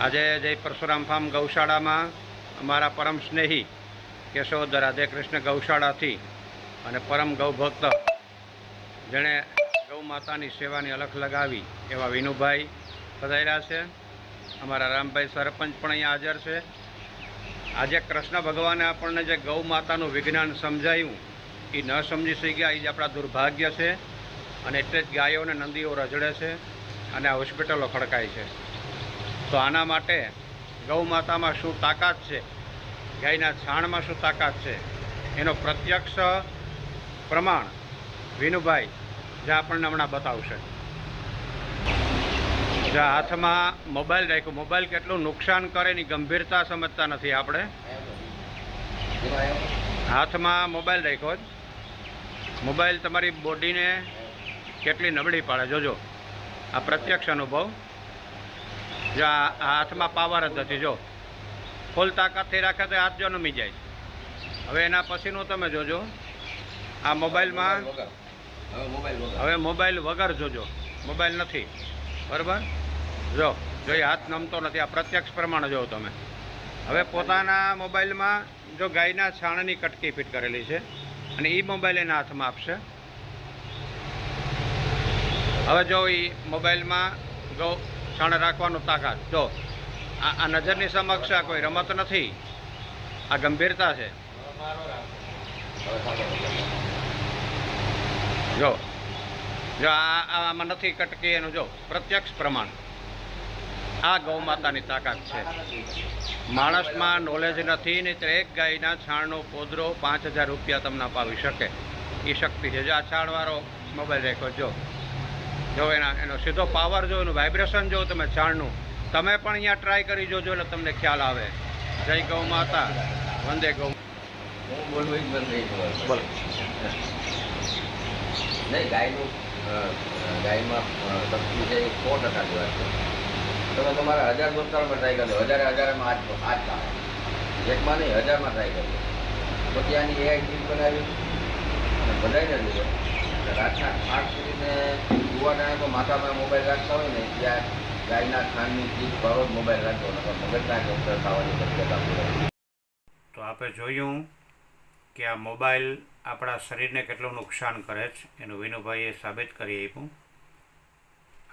આજે જય પરશુરામ ફાર્મ ગૌશાળામાં અમારા પરમ સ્નેહી કેશોદ રાધે કૃષ્ણ ગૌશાળાથી અને પરમ ગૌભક્ત જેણે ગૌ માતાની સેવાની અલખ લગાવી એવા વિનુભાઈ પધાર્યા છે. અમારા રામભાઈ સરપંચ પણ અહીંયા હાજર છે. આજે કૃષ્ણ ભગવાને આપણને જે ગૌ માતાનું વિજ્ઞાન સમજાયું એ ન સમજી શક્યા એ જ આપણા દુર્ભાગ્ય છે. અને એટલે જ ગાયો અને નંદીઓ રજડે છે અને આ હોસ્પિટલો ખડકાય છે. તો આના માટે ગૌ માતામાં શું તાકાત છે, ગાયના છાણમાં શું તાકાત છે, એનો પ્રત્યક્ષ પ્રમાણ વિનુભાઈ જે આપણને હમણાં બતાવશે. જે હાથમાં મોબાઈલ રાખ્યો, મોબાઈલ કેટલું નુકસાન કરે એની ગંભીરતા સમજતા નથી આપણે. હાથમાં મોબાઈલ રાખ્યો જ મોબાઈલ તમારી બોડીને કેટલી નબળી પાડે જોજો. આ પ્રત્યક્ષ અનુભવ. જો આ હાથમાં પાવર જ નથી, જો ફૂલ તાકાતથી રાખે તો હાથ જો નમી જાય. હવે એના પછીનું તમે જોજો, આ મોબાઈલમાં હવે મોબાઈલ વગર જોજો, મોબાઈલ નથી બરાબર. જો એ હાથ નમતો નથી. આ પ્રત્યક્ષ પ્રમાણે જો તમે. હવે પોતાના મોબાઈલમાં જો ગાયના છાણની કટકી ફિટ કરેલી છે અને એ મોબાઈલ એના હાથમાં આપશે. હવે જો એ મોબાઈલમાં ગૌ છાણ રાખવાનું તાકાત જો. આ નજરની સમક્ષ આ કોઈ રમત નથી, આ ગંભીરતા છે. જો આમાં નથી કટકી એનું જો પ્રત્યક્ષ પ્રમાણ. આ ગૌ માતાની તાકાત છે. માણસમાં નોલેજ નથી ને તો એક ગાયના છાણનો પોદરો 5000 રૂપિયા તમને અપાવી શકે એ શક્તિ છે. જો આ છાણવાળો મોબાઈલ રાખ્યો જો એનો સીધો પાવર જો, એનું વાઇબ્રેશન જો તમે છાણનું, તમે પણ અહીંયા ટ્રાય કરી જોજો એટલે તમને ખ્યાલ આવે. જય ગૌ માતા, વંદે ગૌ. બોલો નહીં, ગાયમાં શક્તિ છે એ 100% ની વાત છે. તમે તમારા 1000 દોસ્તારમાં ટ્રાય કરજો, હજારમાં આજ કામ એકમાં નહીં 1000માં ટ્રાય કરજો. પછી આની એઆઈ ચીજ બનાવી અને બધાને લીધો રાતના 8 સુધીને યુવા ટાઈમે માથામાં મોબાઈલ રાખતા હોય ને ત્યાં ગાયના ખાંડની ચીજ ભરો જ મોબાઈલ રાખજો, મગજના કેન્સર થવાની શક્યતા પૂરી. તો આપણે જોયું કે આ મોબાઈલ આપણા શરીરને કેટલું નુકસાન કરે છે એનું વિનુભાઈએ સાબિત કરી આપ્યું.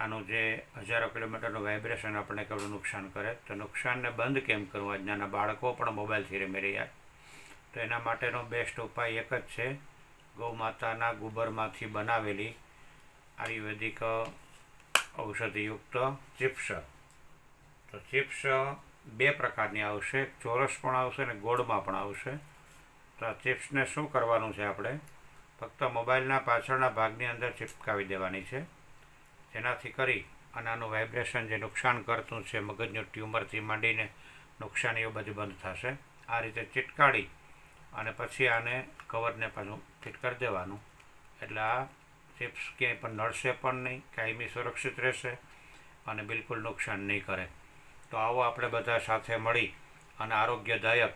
આનું જે હજારો કિલોમીટરનું વાઇબ્રેશન આપણને કેટલું નુકસાન કરે, તો નુકસાનને બંધ કેમ કરવું? આજના બાળકો પણ મોબાઈલથી રમી રહ્યા. તો એના માટેનો બેસ્ટ ઉપાય એક જ છે, ગૌ માતાના ગોબરમાંથી બનાવેલી આયુર્વેદિક ઔષધિયુક્ત ચિપ્સ. તો ચિપ્સ 2 પ્રકારની આવશે, ચોરસ પણ આવશે અને ગોળમાં પણ આવશે. તો આ ચિપ્સને શું કરવાનું છે, આપણે ફક્ત મોબાઈલના પાછળના ભાગની અંદર ચિપકાવી દેવાની છે, જેનાથી કરી અને આનું વાઇબ્રેશન જે નુકસાન કરતું છે, મગજનું ટ્યુમરથી માંડીને નુકસાનીઓ બધી બંધ થશે. આ રીતે ચીટકાડી અને પછી આને કવરને પાછું ફિટ કરી દેવાનું. એટલે આ ચિપ્સ ક્યાંય પણ નડશે પણ નહીં, કાયમી સુરક્ષિત રહેશે અને બિલકુલ નુકસાન નહીં કરે. તો આવો આપણે બધા સાથે મળી અને આરોગ્યદાયક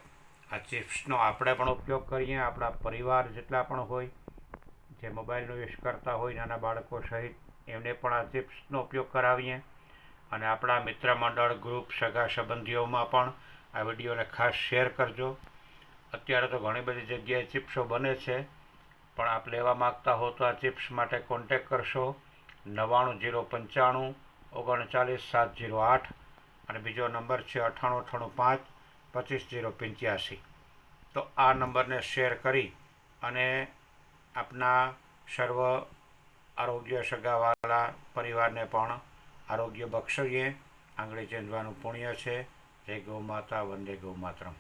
આ ચિપ્સનો આપણે પણ ઉપયોગ કરીએ. આપણા પરિવાર જેટલા પણ હોય જે મોબાઈલનો યુઝ કરતા હોય, નાના બાળકો સહિત, એમને પણ આ ચિપ્સનો ઉપયોગ કરાવીએ. અને આપણા મિત્ર મંડળ, ગ્રુપ, સગા સંબંધીઓમાં પણ આ વિડીયોને ખાસ શેર કરજો. અત્યારે તો ઘણી બધી જગ્યાએ ચિપ્સો બને છે, પણ આપ લેવા માગતા હો તો આ ચિપ્સ માટે કોન્ટેક કરશો 99095 39708 અને બીજો નંબર છે 9895 25085. તો આ નંબરને શેર કરી અને આપના સર્વ આરોગ્ય સગાવાળા પરિવારને પણ આરોગ્ય બક્ષીએ. આંગળી ચેંદવાનું પુણ્ય છે. જય ગૌ માતા, વંદે ગૌ માતરમ.